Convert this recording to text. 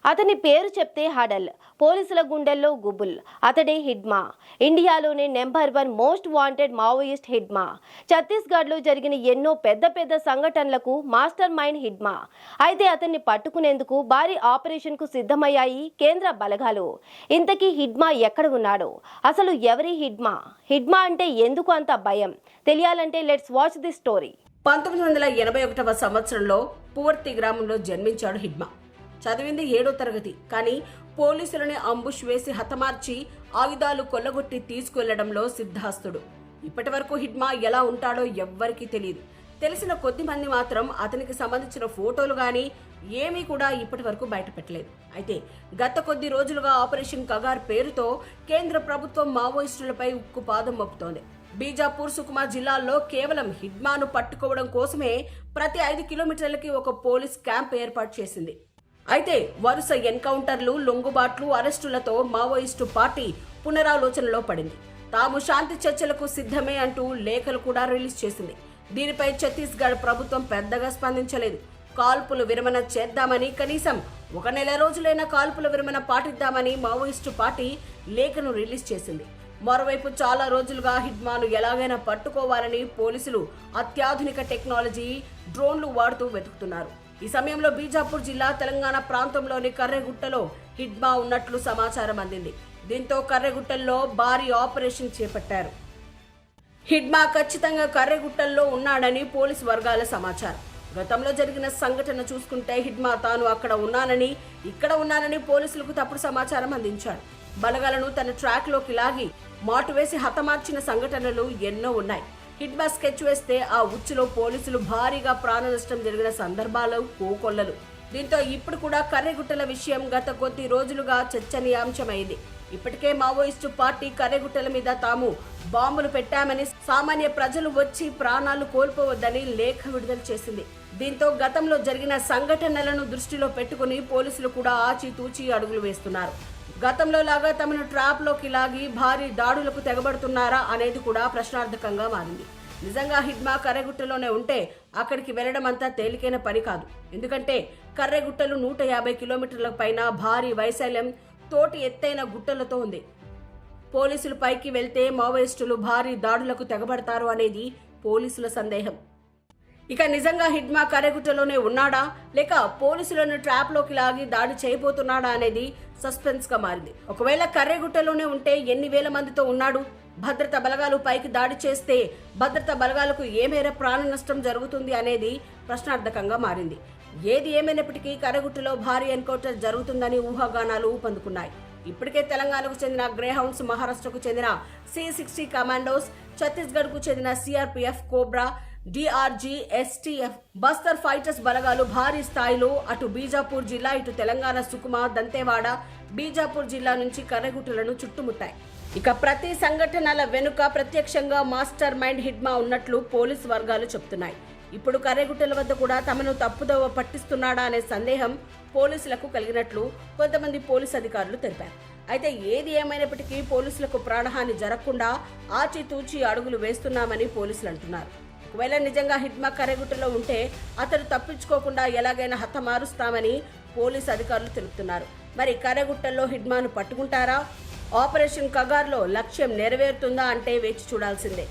అతని పేరు చెప్తే హడల్, పోలీసుల గుండెల్లో గుబుల్. అతడే హిడ్మా, ఇండియాలోనే number 1 most wanted Maoist Hidma. ఛత్తీస్గఢ్లో జరిగిన ఎన్నో పెద్ద పెద్ద సంఘటనలకు మాస్టర్ మైండ్ హిడ్మా. అయితే అతన్ని పట్టుకునేందుకు భారీ ఆపరేషన్కు సిద్ధమయ్యాయి కేంద్ర బలగాలు. ఇంతకీ హిడ్మా ఎక్కడ ఉన్నాడో, అసలు ఎవరి హిడ్మా, హిడ్మా అంటే ఎందుకు అంత భయం తెలియాలంటే లెట్స్ వాచ్ ది స్టోరీ. 1981వ సంవత్సరంలో పూవర్తి గ్రామంలో జన్మించాడు హిడ్మా. చదివింది 7వ తరగతి. కానీ పోలీసులని అంబుష్ వేసి హతమార్చి ఆయుధాలు కొల్లగొట్టి తీసుకువెళ్లడంలో సిద్ధాస్తుడు. ఇప్పటి వరకు హిడ్మా ఎలా ఉంటాడో ఎవ్వరికీ తెలియదు. తెలిసిన కొద్ది మంది మాత్రం అతనికి సంబంధించిన ఫోటోలు గానీ ఏమీ కూడా ఇప్పటి వరకు బయటపెట్టలేదు. అయితే గత కొద్ది రోజులుగా ఆపరేషన్ కగార్ పేరుతో కేంద్ర ప్రభుత్వం మావోయిస్టులపై ఉక్కుపాదం మోపుతోంది. బీజాపూర్, సుకుమా జిల్లాల్లో కేవలం హిడ్మాను పట్టుకోవడం కోసమే ప్రతి 5 కిలోమీటర్లకి ఒక పోలీస్ క్యాంప్ ఏర్పాటు చేసింది. అయితే వరుస ఎన్కౌంటర్లు, లొంగుబాట్లు, అరెస్టులతో మావోయిస్టు పార్టీ పునరాలోచనలో పడింది. తాము శాంతి చర్చలకు సిద్ధమే అంటూ లేఖలు కూడా రిలీజ్ చేసింది. దీనిపై ఛత్తీస్గఢ్ ప్రభుత్వం పెద్దగా స్పందించలేదు. కాల్పులు విరమణ చేద్దామని, కనీసం 1 నెల రోజులైనా కాల్పుల విరమణ పాటిద్దామని మావోయిస్టు పార్టీ లేఖను రిలీజ్ చేసింది. మరోవైపు చాలా రోజులుగా హిడ్మాను ఎలాగైనా పట్టుకోవాలని పోలీసులు అత్యాధునిక టెక్నాలజీ, డ్రోన్లు వాడుతూ వెతుకుతున్నారు. ఈ సమయంలో బీజాపూర్ జిల్లా, తెలంగాణ ప్రాంతంలోని కర్రెగుట్టలో హిడ్మా ఉన్నట్లు సమాచారం అందింది. దీంతో కర్రెగుట్టల్లో భారీ ఆపరేషన్ చేపట్టారు. హిడ్మా ఖచ్చితంగా కర్రెగుట్టల్లో ఉన్నాడని పోలీసు వర్గాల సమాచారం. గతంలో జరిగిన సంఘటన చూసుకుంటే హిడ్మా తాను అక్కడ ఉన్నానని, ఇక్కడ ఉన్నానని పోలీసులకు తప్పుడు సమాచారం అందించాడు. బలగాలను తన ట్రాక్లోకి లాగి మాటు వేసి హతమార్చిన సంఘటనలు ఎన్నో ఉన్నాయి. హిడ్మా స్కెచ్ వేస్తే ఆ ఉచ్చులో పోలీసులు భారీగా ప్రాణ నష్టం జరిగిన సందర్భాలు కోకొల్లలు. దీంతో ఇప్పుడు కూడా కర్రెగుట్టల విషయం గత కొద్ది రోజులుగా చర్చనీయాంశమైంది. ఇప్పటికే మావోయిస్టు పార్టీ కర్రెగుట్టల మీద తాము బాంబులు పెట్టామని, సామాన్య ప్రజలు వచ్చి ప్రాణాలు కోల్పోవద్దని లేఖ విడుదల చేసింది. దీంతో గతంలో జరిగిన సంఘటనలను దృష్టిలో పెట్టుకుని పోలీసులు కూడా ఆచితూచి అడుగులు వేస్తున్నారు. గతంలో లాగా తమను ట్రాప్లోకి లాగి భారీ దాడులకు తెగబడుతున్నారా అనేది కూడా ప్రశ్నార్థకంగా మారింది. నిజంగా హిడ్మా కర్రెగుట్టలోనే ఉంటే అక్కడికి వెళ్లడం అంతా తేలికైన పని కాదు. ఎందుకంటే కర్రెగుట్టలు 150 కిలోమీటర్ల పైన భారీ వైశాల్యం, తోటి ఎత్తైన గుట్టలతో ఉంది. పోలీసులు పైకి వెళ్తే మావోయిస్టులు భారీ దాడులకు తెగబడతారు అనేది పోలీసుల సందేహం. ఇక నిజంగా హిడ్మా కర్రెగుట్టలోనే ఉన్నాడా, లేక పోలీసులను ట్రాప్లోకి లాగి దాడి చేయబోతున్నాడా అనేది సస్పెన్స్ గా మారింది. ఒకవేళ కర్రెగుట్టలోనే ఉంటే ఎన్ని వేల మందితో ఉన్నాడు? భద్రతా బలగాలు పైకి దాడి చేస్తే భద్రతా బలగాలకు ఏ మేర ప్రాణ నష్టం జరుగుతుంది అనేది ప్రశ్నార్థకంగా మారింది. ఏది ఏమైనప్పటికీ కర్రెగుట్టలో భారీ ఎన్కౌంటర్ జరుగుతుందని ఊహాగానాలు ఊపందుకున్నాయి. ఇప్పటికే తెలంగాణకు చెందిన గ్రేహౌండ్స్, మహారాష్ట్రకు చెందిన C60 కమాండోస్, ఛత్తీస్గఢ్కు చెందిన CRPF, cobra, DRG, STF, Bastar fighters బలగాలు భారీ స్థాయిలో అటు బీజాపూర్ జిల్లా, ఇటు తెలంగాణ సుకుమా, దంతేవాడ, బీజాపూర్ జిల్లా నుంచి కర్రెగుట్టలను చుట్టుముట్టాయి. ఇక ప్రతి సంఘటనల వెనుక ప్రత్యక్షంగా మాస్టర్ మైండ్ హిడ్మా ఉన్నట్లు పోలీసు వర్గాలు చెబుతున్నాయి. ఇప్పుడు కర్రెగుట్టల వద్ద కూడా తమను తప్పుదోవ పట్టిస్తున్నాడా అనే సందేహం పోలీసులకు కలిగినట్లు కొంతమంది పోలీసు అధికారులు తెలిపారు. అయితే ఏది ఏమైనప్పటికీ పోలీసులకు ప్రాణహాని జరగకుండా ఆచితూచి అడుగులు వేస్తున్నామని పోలీసులు అంటున్నారు. ఒకవేళ నిజంగా హిడ్మా కర్రెగుట్టలో ఉంటే అతను తప్పించుకోకుండా ఎలాగైనా హతమారుస్తామని పోలీసు అధికారులు తెలుపుతున్నారు. మరి కర్రెగుట్టల్లో హిడ్మాను పట్టుకుంటారా? ఆపరేషన్ కగార్లో లక్ష్యం నెరవేరుతుందా అంటే వేచి చూడాల్సిందే.